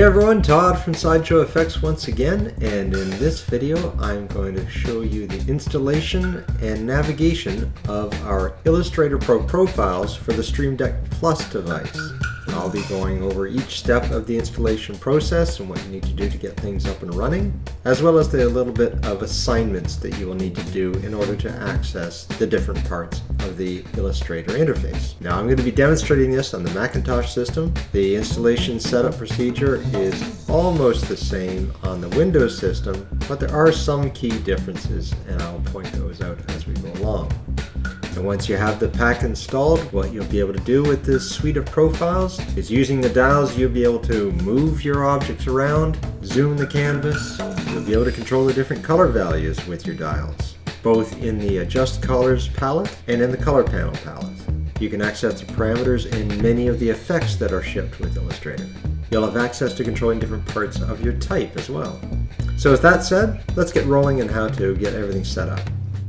Hey everyone, Todd from Sideshow Effects once again, and in this video I'm going to show you the installation and navigation of our Illustrator Pro profiles for the Stream Deck Plus device. I'll be going over each step of the installation process and what you need to do to get things up and running, as well as a little bit of assignments that you will need to do in order to access the different parts of the Illustrator interface. Now I'm going to be demonstrating this on the Macintosh system. The installation setup procedure is almost the same on the Windows system, but there are some key differences and I'll point those out as we go along. And once you have the pack installed, what you'll be able to do with this suite of profiles is using the dials, you'll be able to move your objects around, zoom the canvas, you'll be able to control the different color values with your dials, both in the Adjust Colors palette and in the Color Panel palette. You can access the parameters in many of the effects that are shipped with Illustrator. You'll have access to controlling different parts of your type as well. So with that said, let's get rolling on how to get everything set up.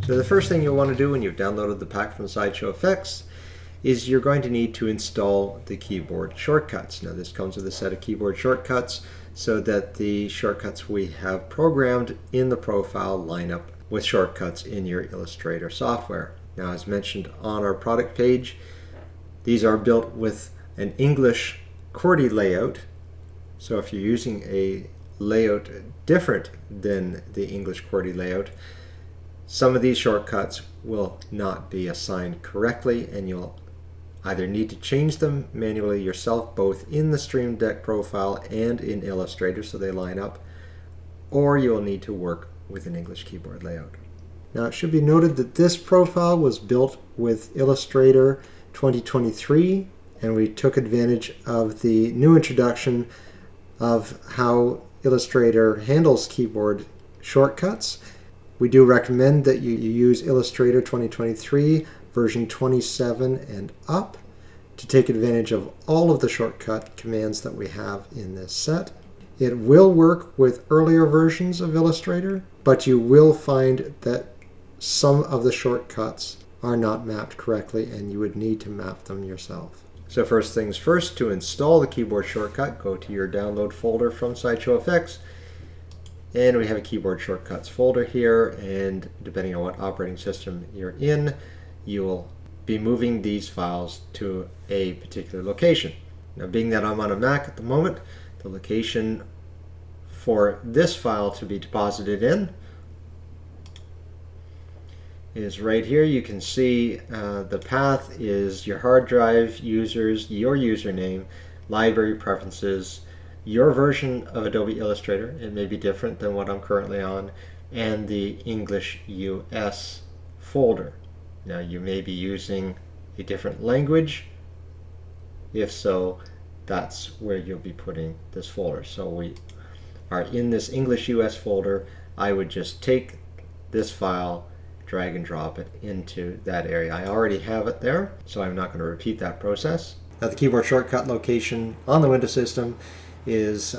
So the first thing you'll want to do when you've downloaded the pack from Sideshow Effects is you're going to need to install the keyboard shortcuts. Now this comes with a set of keyboard shortcuts so that the shortcuts we have programmed in the profile line up with shortcuts in your Illustrator software. Now as mentioned on our product page, these are built with an English QWERTY layout. So if you're using a layout different than the English QWERTY layout, some of these shortcuts will not be assigned correctly and you'll either need to change them manually yourself both in the Stream Deck profile and in Illustrator so they line up, or you'll need to work with an English keyboard layout. Now it should be noted that this profile was built with Illustrator 2023 and we took advantage of the new introduction of how Illustrator handles keyboard shortcuts. We do recommend that you use Illustrator 2023 version 27 and up to take advantage of all of the shortcut commands that we have in this set. It will work with earlier versions of Illustrator, but you will find that some of the shortcuts are not mapped correctly and you would need to map them yourself. So first things first, to install the keyboard shortcut, go to your download folder from Sideshow Effects. And we have a keyboard shortcuts folder here, and depending on what operating system you're in, you will be moving these files to a particular location. Now being that I'm on a Mac at the moment, the location for this file to be deposited in is right here. You can see the path is your hard drive, users, your username, library preferences, your version of Adobe Illustrator, it may be different than what I'm currently on, and the English US folder. Now you may be using a different language. If so, that's where you'll be putting this folder. So we are in this English US folder. I would just take this file, drag and drop it into that area. I already have it there, so I'm not going to repeat that process. Now the keyboard shortcut location on the Windows system is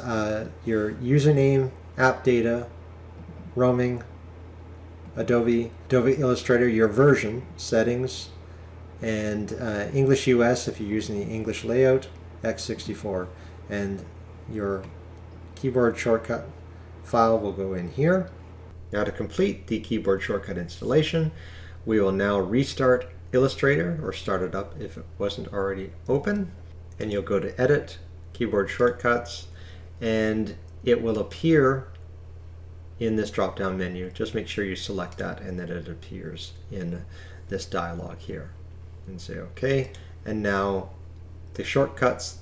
your username, app data, roaming, Adobe Illustrator, your version, settings, and English US if you're using the English layout, x64, and your keyboard shortcut file will go in here. Now to complete the keyboard shortcut installation, we will now restart Illustrator or start it up if it wasn't already open, and you'll go to Edit, Keyboard Shortcuts, and it will appear in this drop down menu. Just make sure you select that and that it appears in this dialog here and say OK, and now the shortcuts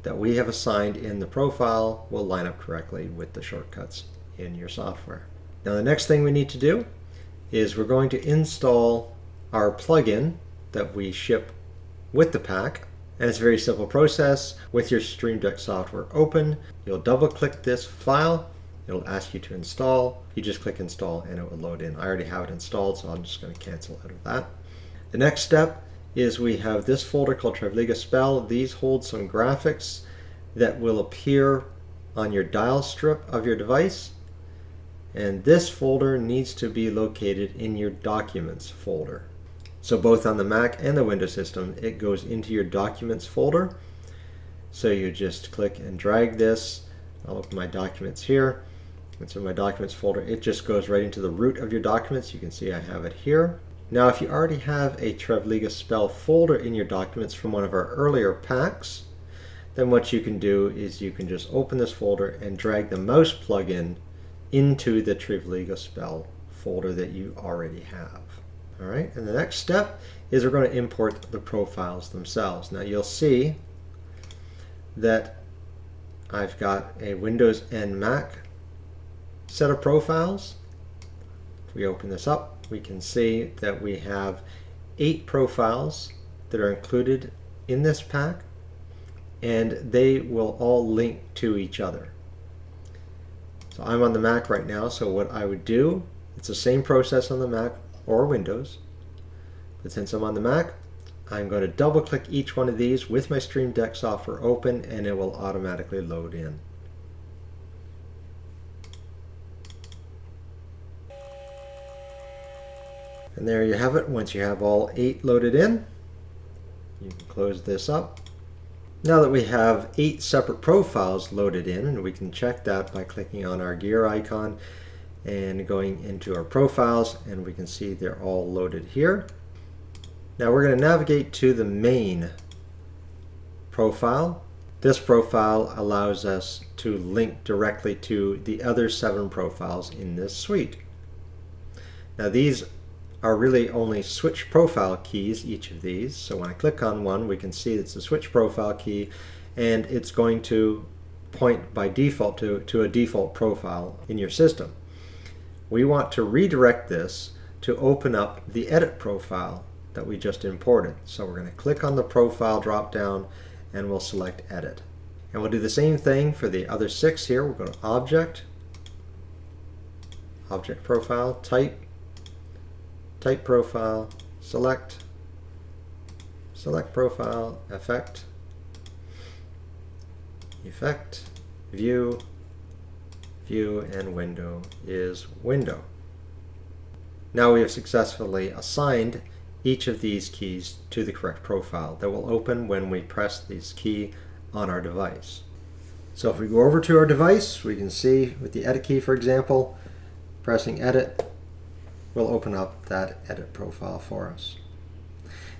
that we have assigned in the profile will line up correctly with the shortcuts in your software. Now the next thing we need to do is we're going to install our plugin that we ship with the pack. And it's a very simple process. With your Stream Deck software open, you'll double click this file. It'll ask you to install. You just click install and it will load in. I already have it installed, so I'm just going to cancel out of that. The next step is we have this folder called Trevliga Spell. These hold some graphics that will appear on your dial strip of your device. And this folder needs to be located in your Documents folder. So both on the Mac and the Windows system, it goes into your Documents folder. So you just click and drag this I'll open my documents here. And so my documents folder, it just goes right into the root of your documents. You can see I have it here. Now if you already have a Trevliga spell folder in your documents from one of our earlier packs, then what you can do is you can just open this folder and drag the mouse plugin into the Trevliga spell folder that you already have. All right, and the next step is we're going to import the profiles themselves. Now you'll see that I've got a Windows and Mac set of profiles. If we open this up, we can see that we have 8 profiles that are included in this pack, and they will all link to each other. So I'm on the Mac right now, so what I would do, it's the same process on the Mac or Windows, but since I'm on the Mac, I'm going to double click each one of these with my Stream Deck software open, and it will automatically load in. And there you have it. Once you have all 8 loaded in, you can close this up. Now that we have 8 separate profiles loaded in, and we can check that by clicking on our gear icon and going into our profiles, and we can see they're all loaded here. Now we're going to navigate to the main profile. This profile allows us to link directly to the other 7 profiles in this suite. Now these are really only switch profile keys, each of these. So when I click on one, we can see it's a switch profile key, and it's going to point by default to a default profile in your system. We want to redirect this to open up the edit profile that we just imported. So we're going to click on the profile drop down and we'll select edit. And we'll do the same thing for the other 6 here. We'll go to object, object profile, type profile, select profile, effect, view, and window is window. Now we have successfully assigned each of these keys to the correct profile that will open when we press this key on our device. So if we go over to our device, we can see with the edit key, for example, pressing edit will open up that edit profile for us.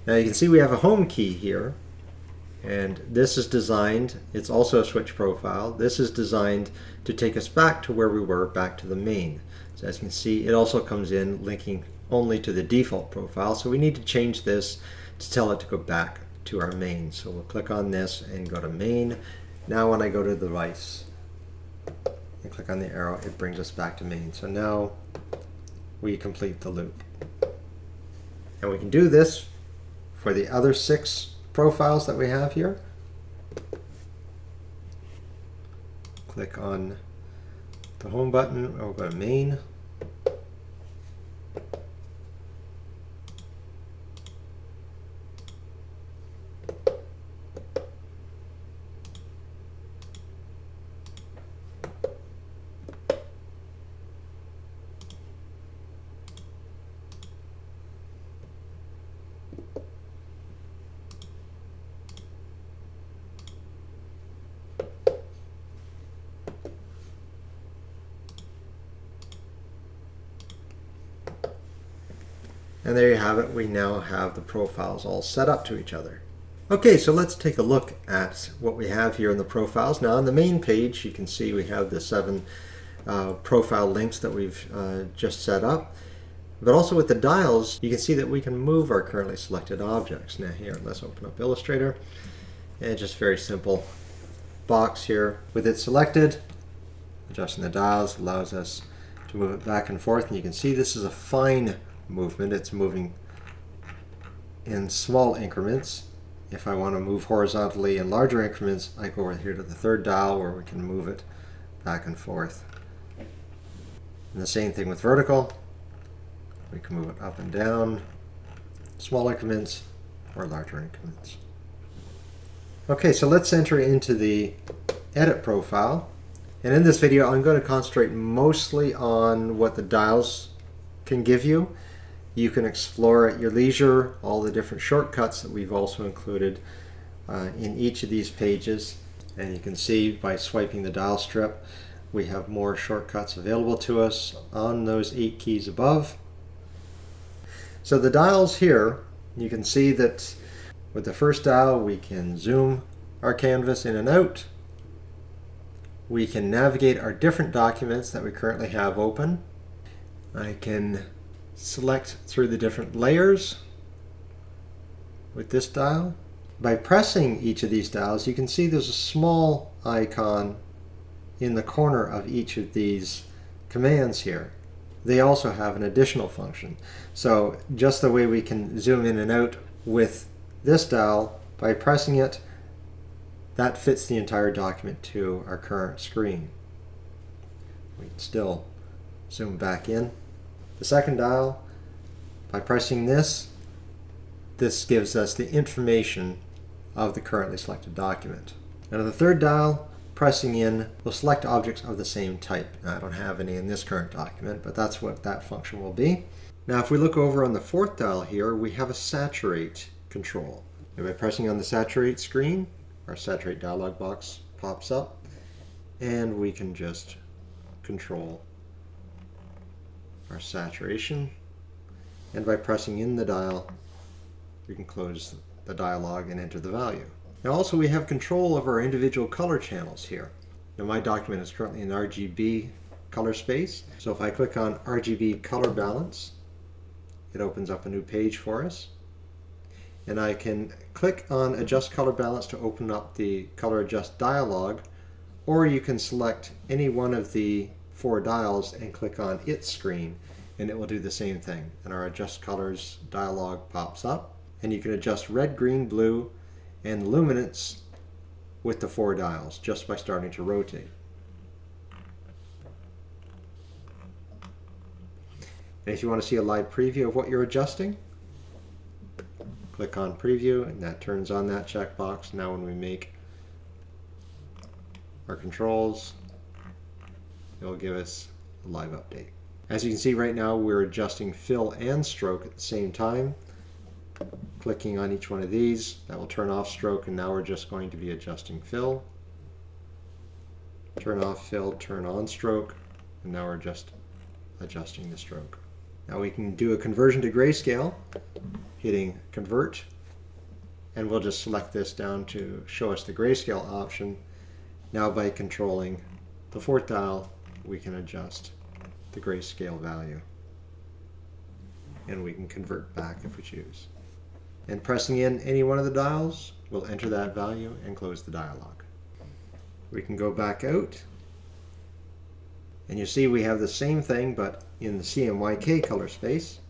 Now you can see we have a home key here, and this is designed, it's also a switch profile. This is designed to take us back to where we were, back to the main. So as you can see, it also comes in linking only to the default profile, so we need to change this to tell it to go back to our main. So we'll click on this and go to main. Now when I go to the device and click on the arrow, it brings us back to main. So now we complete the loop. And we can do this for the other 6 profiles that we have here. Click on the home button, or we'll go to main. And there you have it. We now have the profiles all set up to each other. Okay, so let's take a look at what we have here in the profiles. Now on the main page, you can see we have the 7 profile links that we've just set up. But also with the dials, you can see that we can move our currently selected objects. Now here, let's open up Illustrator. And just very simple box here. With it selected, adjusting the dials allows us to move it back and forth. And you can see this is a fine movement. It's moving in small increments. If I want to move horizontally in larger increments, I go over here to the 3rd dial where we can move it back and forth. And the same thing with vertical. We can move it up and down, small increments or larger increments. Okay, so let's enter into the edit profile. And in this video, I'm going to concentrate mostly on what the dials can give you. You can explore at your leisure all the different shortcuts that we've also included in each of these pages. And you can see by swiping the dial strip, we have more shortcuts available to us on those 8 keys above. So the dials here, you can see that with the first dial we can zoom our canvas in and out. We can navigate our different documents that we currently have open. I can select through the different layers with this dial. By pressing each of these dials, you can see there's a small icon in the corner of each of these commands here. They also have an additional function. So just the way we can zoom in and out with this dial, by pressing it, that fits the entire document to our current screen. We can still zoom back in. The second dial, by pressing this gives us the information of the currently selected document. Now the third dial, pressing in, will select objects of the same type. Now, I don't have any in this current document, but that's what that function will be. Now if we look over on the fourth dial here, we have a saturate control. And by pressing on the saturate screen, our saturate dialog box pops up, and we can just control our saturation. And by pressing in the dial, we can close the dialog and enter the value. Now also we have control of our individual color channels here. Now my document is currently in RGB color space, so if I click on RGB color balance, it opens up a new page for us. And I can click on adjust color balance to open up the color adjust dialog, or you can select any one of the 4 dials and click on its screen, and it will do the same thing. And our adjust colors dialog pops up, and you can adjust red, green, blue, and luminance with the 4 dials just by starting to rotate. And if you want to see a live preview of what you're adjusting, click on preview, and that turns on that checkbox. Now when we make our controls, it will give us a live update. As you can see right now, we're adjusting fill and stroke at the same time. Clicking on each one of these, that will turn off stroke, and now we're just going to be adjusting fill. Turn off fill, turn on stroke, and now we're just adjusting the stroke. Now we can do a conversion to grayscale, hitting convert, and we'll just select this down to show us the grayscale option. Now by controlling the 4th dial, we can adjust the grayscale value, and we can convert back if we choose. And pressing in any one of the dials will enter that value and close the dialog. We can go back out, and you see we have the same thing but in the CMYK color space.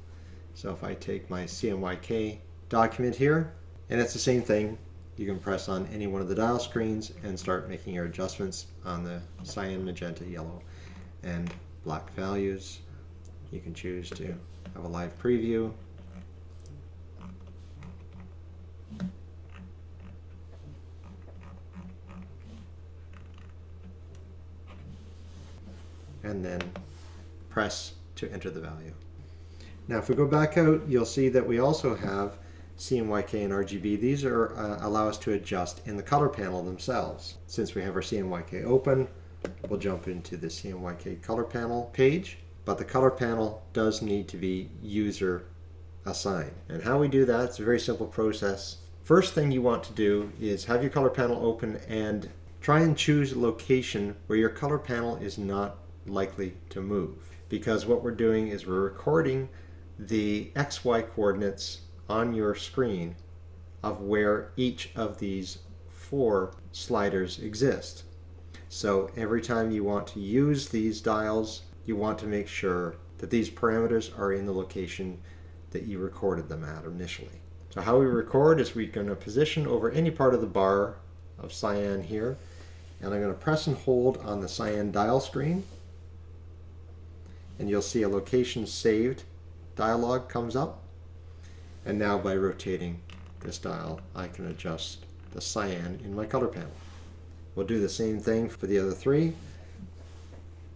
So if I take my CMYK document here, and it's the same thing, you can press on any one of the dial screens and start making your adjustments on the cyan, magenta, yellow, and black values. You can choose to have a live preview. And then press to enter the value. Now if we go back out, you'll see that we also have CMYK and RGB. These are allow us to adjust in the color panel themselves. Since we have our CMYK open, we'll jump into the CMYK color panel page, but the color panel does need to be user assigned. And how we do that, it's a very simple process. First thing you want to do is have your color panel open and try and choose a location where your color panel is not likely to move, because what we're doing is we're recording the XY coordinates on your screen of where each of these 4 sliders exist. So every time you want to use these dials, you want to make sure that these parameters are in the location that you recorded them at initially. So how we record is we're going to position over any part of the bar of cyan here, and I'm going to press and hold on the cyan dial screen, and you'll see a location saved dialog comes up. And now by rotating this dial, I can adjust the cyan in my color panel. We'll do the same thing for the other 3.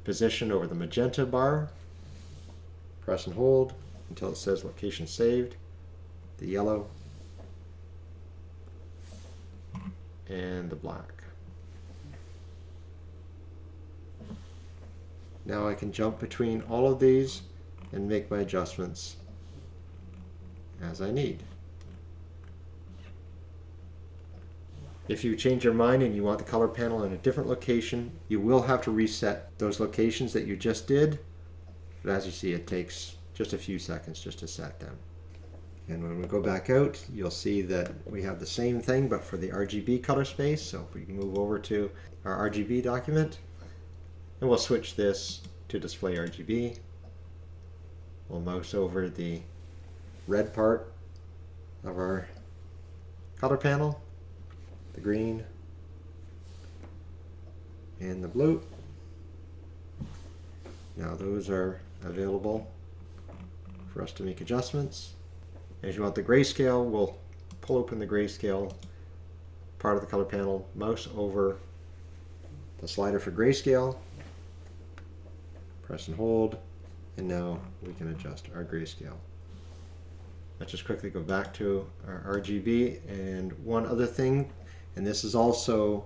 Position over the magenta bar, press and hold until it says location saved, the yellow, and the black. Now I can jump between all of these and make my adjustments as I need. If you change your mind and you want the color panel in a different location, you will have to reset those locations that you just did. But as you see, it takes just a few seconds just to set them. And when we go back out, you'll see that we have the same thing, but for the RGB color space. So if we can move over to our RGB document, and we'll switch this to display RGB. We'll mouse over the red part of our color panel, the green, and the blue. Now those are available for us to make adjustments. And if you want the grayscale, we'll pull open the grayscale part of the color panel, mouse over the slider for grayscale, press and hold, and now we can adjust our grayscale. Let's just quickly go back to our RGB. And one other thing, and this is also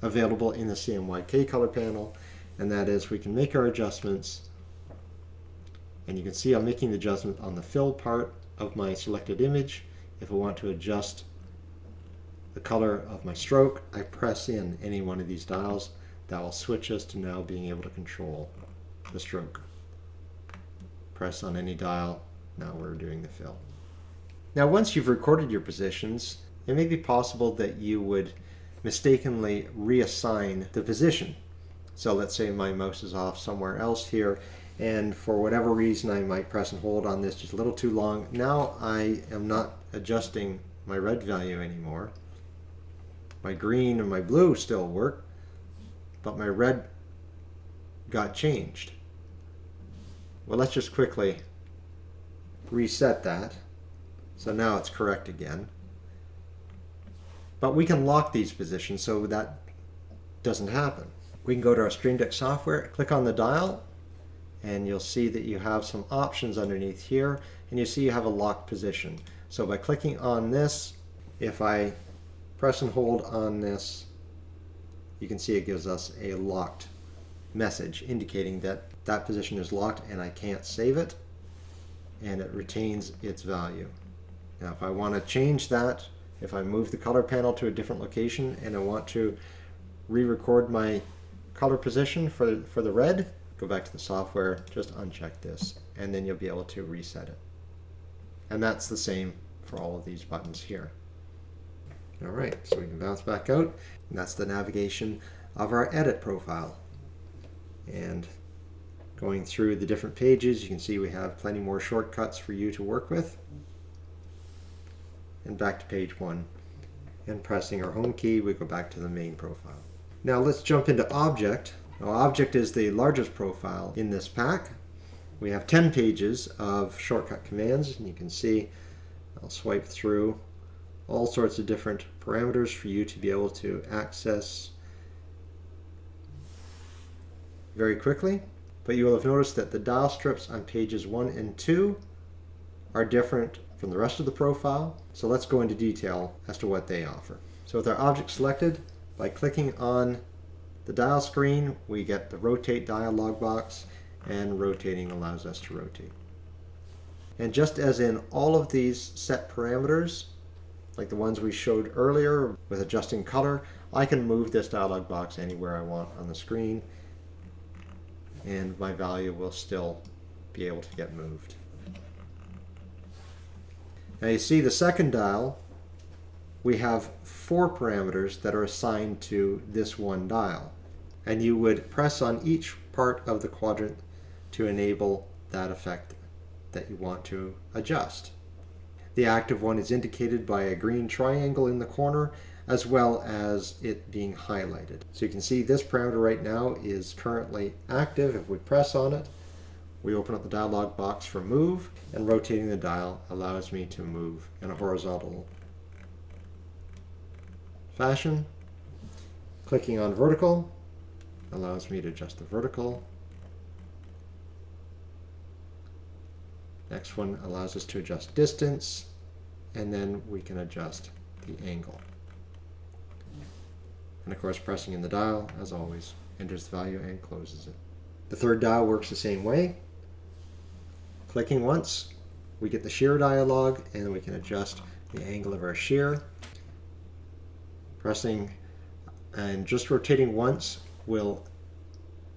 available in the CMYK color panel, and that is we can make our adjustments. And you can see I'm making the adjustment on the fill part of my selected image. If I want to adjust the color of my stroke, I press in any one of these dials. That will switch us to now being able to control the stroke. Press on any dial, now we're doing the fill. Now once you've recorded your positions, it may be possible that you would mistakenly reassign the position. So let's say my mouse is off somewhere else here, and for whatever reason I might press and hold on this just a little too long. Now I am not adjusting my red value anymore. My green and my blue still work, but my red got changed. Well, let's just quickly reset that. So now it's correct again. But we can lock these positions so that doesn't happen. We can go to our Stream Deck software, click on the dial, and you'll see that you have some options underneath here, and you see you have a locked position. So by clicking on this, if I press and hold on this, you can see it gives us a locked message indicating that that position is locked and I can't save it, and it retains its value. Now if I want to change that, if I move the color panel to a different location and I want to re-record my color position for the red, go back to the software, just uncheck this, and then you'll be able to reset it. And that's the same for all of these buttons here. All right, so we can bounce back out, and that's the navigation of our edit profile. And going through the different pages, you can see we have plenty more shortcuts for you to work with. And back to page 1. And pressing our home key, we go back to the main profile. Now let's jump into Object. Now Object is the largest profile in this pack. We have 10 pages of shortcut commands, and you can see I'll swipe through all sorts of different parameters for you to be able to access very quickly. But you will have noticed that the dial strips on pages 1 and 2 are different from the rest of the profile. So let's go into detail as to what they offer. So with our object selected, by clicking on the dial screen, we get the rotate dialog box, and rotating allows us to rotate. And just as in all of these set parameters, like the ones we showed earlier with adjusting color, I can move this dialog box anywhere I want on the screen, and my value will still be able to get moved. Now you see the second dial, we have 4 parameters that are assigned to this one dial. And you would press on each part of the quadrant to enable that effect that you want to adjust. The active one is indicated by a green triangle in the corner, as well as it being highlighted. So you can see this parameter right now is currently active. If we press on it, we open up the dialog box for move, and rotating the dial allows me to move in a horizontal fashion. Clicking on vertical allows me to adjust the vertical. Next one allows us to adjust distance, and then we can adjust the angle. And of course, pressing in the dial, as always, enters the value and closes it. The third dial works the same way. Clicking once, we get the shear dialog, and we can adjust the angle of our shear. Pressing and just rotating once will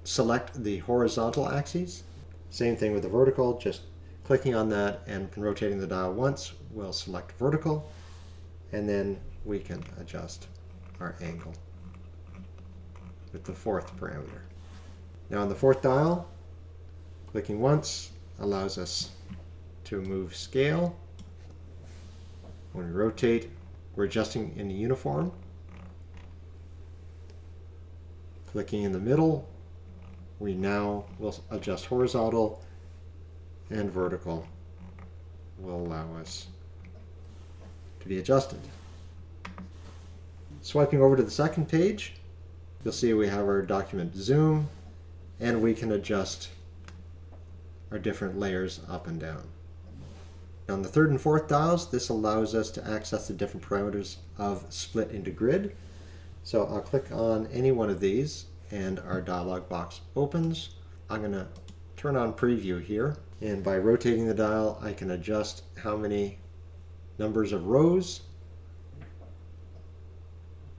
select the horizontal axes. Same thing with the vertical, just clicking on that and rotating the dial once will select vertical, and then we can adjust our angle with the fourth parameter. Now on the fourth dial, clicking once allows us to move scale. When we rotate, we're adjusting in the uniform. Clicking in the middle, we now will adjust horizontal, and vertical will allow us to be adjusted. Swiping over to the second page, you'll see we have our document zoom, and we can adjust our different layers up and down. On the third and fourth dials, this allows us to access the different parameters of split into grid. So I'll click on any one of these and our dialog box opens. I'm going to turn on preview here, and by rotating the dial I can adjust how many numbers of rows.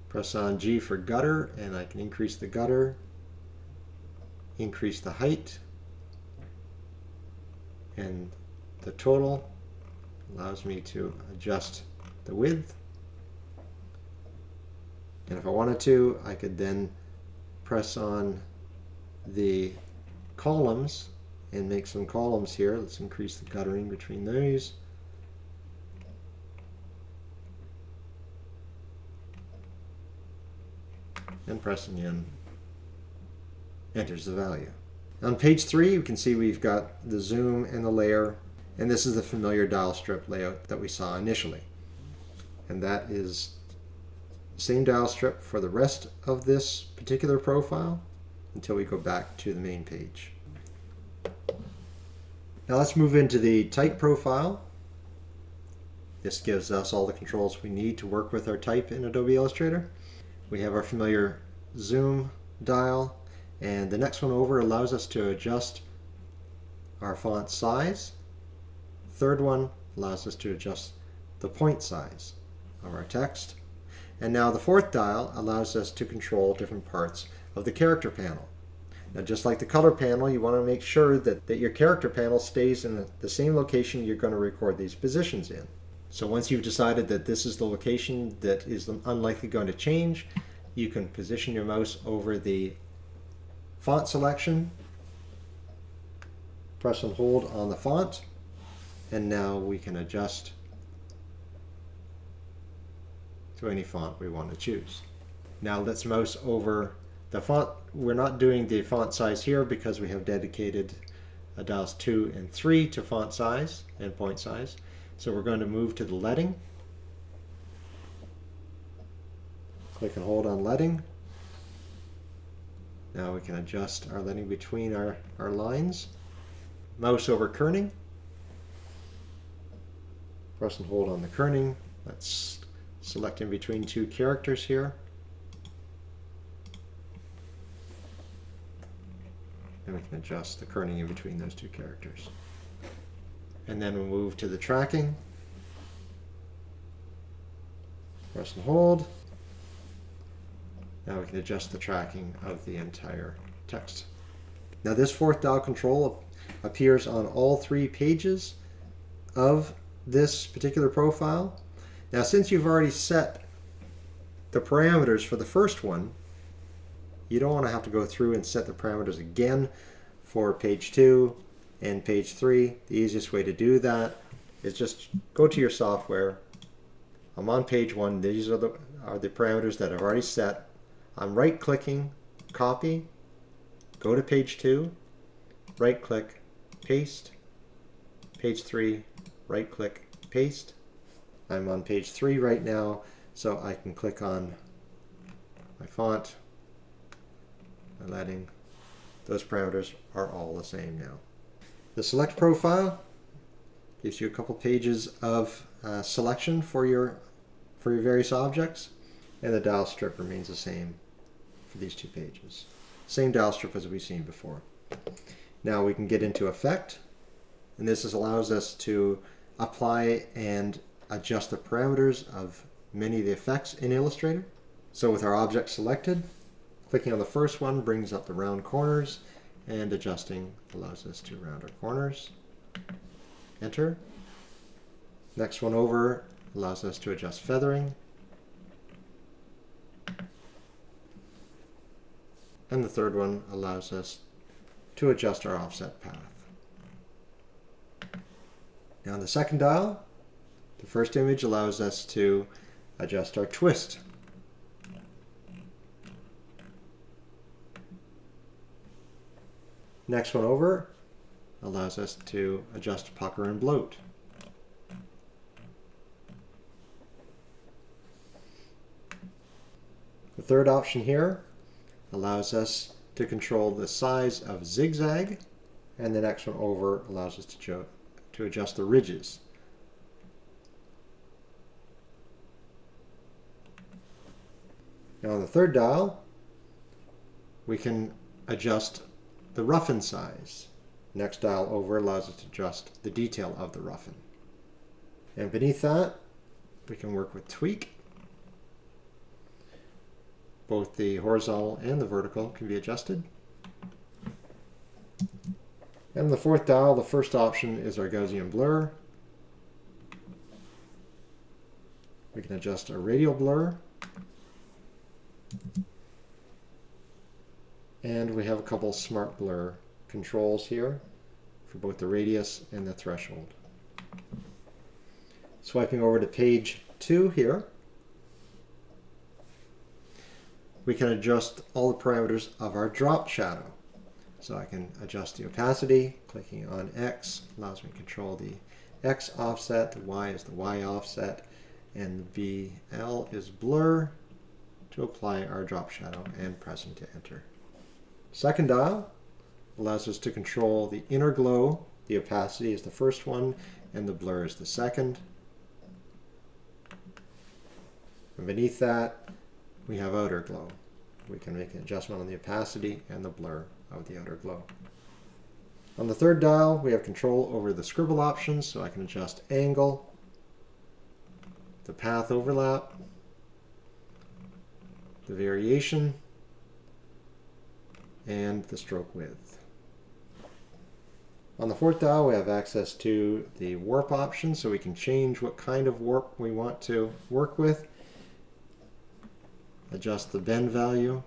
Press on G for gutter, and I can increase the gutter, increase the height, and the total allows me to adjust the width. And if I wanted to, I could then press on the columns and make some columns here. Let's increase the guttering between those. And pressing in enters the value. On page 3, you can see we've got the zoom and the layer, and this is the familiar dial strip layout that we saw initially. And that is the same dial strip for the rest of this particular profile until we go back to the main page. Now let's move into the type profile. This gives us all the controls we need to work with our type in Adobe Illustrator. We have our familiar zoom dial, and the next one over allows us to adjust our font size. Third one allows us to adjust the point size of our text. And now the fourth dial allows us to control different parts of the character panel. Now, just like the color panel, you want to make sure that your character panel stays in the same location you're going to record these positions in. So once you've decided that this is the location that is unlikely going to change, you can position your mouse over the font selection, press and hold on the font, and now we can adjust to any font we want to choose. Now let's mouse over the font. We're not doing the font size here because we have dedicated dials 2 and 3 to font size and point size. So we're going to move to the leading. Click and hold on leading. Now we can adjust our leading between our lines. Mouse over kerning. Press and hold on the kerning. Let's select in between two characters here. And we can adjust the kerning in between those two characters. And then we'll move to the tracking. Press and hold. Now we can adjust the tracking of the entire text. Now this fourth dial control appears on all 3 pages of this particular profile. Now since you've already set the parameters for the first one, you don't want to have to go through and set the parameters again for page 2 and page 3. The easiest way to do that is just go to your software. I'm on page 1. These are the parameters that I've already set. I'm right clicking, copy, go to page 2, right click, paste, page 3, right click, paste. I'm on page 3 right now, so I can click on my font, my leading. Those parameters are all the same now. The select profile gives you a couple pages of selection for your various objects, and the dial strip remains the same for these 2 pages. Same dial strip as we've seen before. Now we can get into Effect, and this allows us to apply and adjust the parameters of many of the effects in Illustrator. So with our object selected, clicking on the first one brings up the round corners, and adjusting allows us to round our corners. Enter. Next one over allows us to adjust feathering. And the third one allows us to adjust our offset path. Now on the second dial, the first image allows us to adjust our twist. Next one over allows us to adjust pucker and bloat. The third option here allows us to control the size of zigzag, and the next one over allows us to adjust the ridges. Now on the third dial, we can adjust the roughen size. Next dial over allows us to adjust the detail of the roughen. And beneath that, we can work with tweak. Both the horizontal and the vertical can be adjusted. And on the fourth dial, the first option is our Gaussian blur. We can adjust our radial blur. And we have a couple smart blur controls here for both the radius and the threshold. Swiping over to page 2 here, we can adjust all the parameters of our drop shadow. So I can adjust the opacity. Clicking on X allows me to control the X offset, the Y is the Y offset, and the BL is blur to apply our drop shadow, and pressing to enter. Second dial allows us to control the inner glow. The opacity is the first one, and the blur is the second. And beneath that, we have outer glow. We can make an adjustment on the opacity and the blur of the outer glow. On the third dial, we have control over the scribble options, so I can adjust angle, the path overlap, the variation, and the stroke width. On the fourth dial, we have access to the warp option, so we can change what kind of warp we want to work with, adjust the bend value,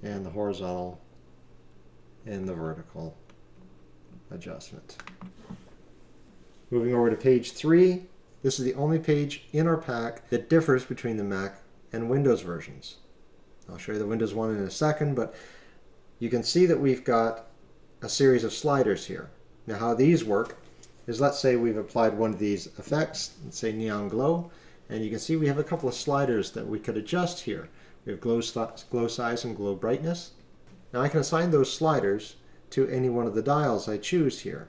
and the horizontal and the vertical adjustment. Moving over to page 3, this is the only page in our pack that differs between the Mac and Windows versions. I'll show you the Windows one in a second, but you can see that we've got a series of sliders here. Now how these work is, let's say we've applied one of these effects, let's say neon glow, and you can see we have a couple of sliders that we could adjust here. We have glow size and glow brightness. Now I can assign those sliders to any one of the dials I choose here.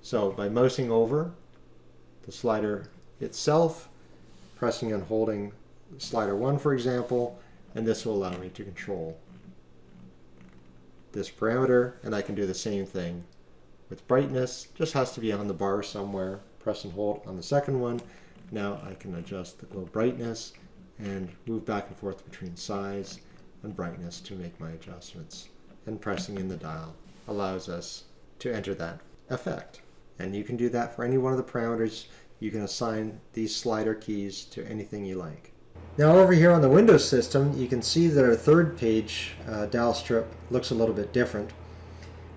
So by mousing over the slider itself, pressing and holding slider 1 for example, and this will allow me to control this parameter, and I can do the same thing with brightness. Just has to be on the bar somewhere. Press and hold on the second one. Now I can adjust the glow brightness and move back and forth between size and brightness to make my adjustments. And pressing in the dial allows us to enter that effect. And you can do that for any one of the parameters. You can assign these slider keys to anything you like. Now over here on the Windows system, you can see that our third page dial strip looks a little bit different.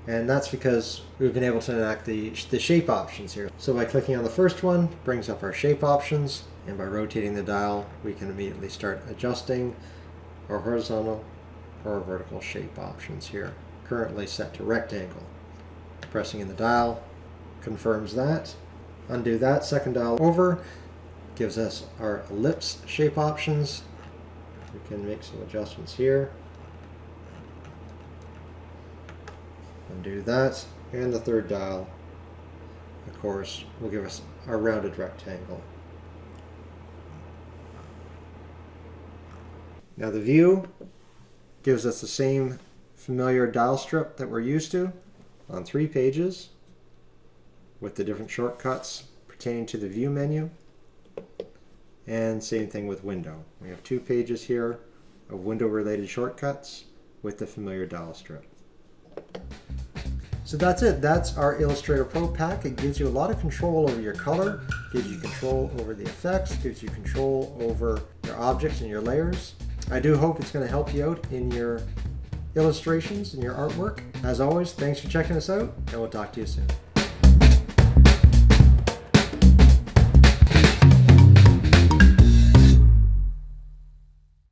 And that's because we've been able to enact the shape options here. So by clicking on the first one, it brings up our shape options. And by rotating the dial, we can immediately start adjusting our horizontal or vertical shape options here. Currently set to rectangle. Pressing in the dial confirms that. Undo that, second dial over. Gives us our ellipse shape options. We can make some adjustments here. Undo that, and the third dial, of course, will give us our rounded rectangle. Now the view Gives us the same familiar dial strip that we're used to on 3 pages with the different shortcuts pertaining to the view menu. And same thing with window. We have 2 pages here of window related shortcuts with the familiar dial strip. So that's it. That's our Illustrator Pro pack. It gives you a lot of control over your color, gives you control over the effects, gives you control over your objects and your layers. I do hope it's going to help you out in your illustrations and your artwork. As always, thanks for checking us out, and we'll talk to you soon.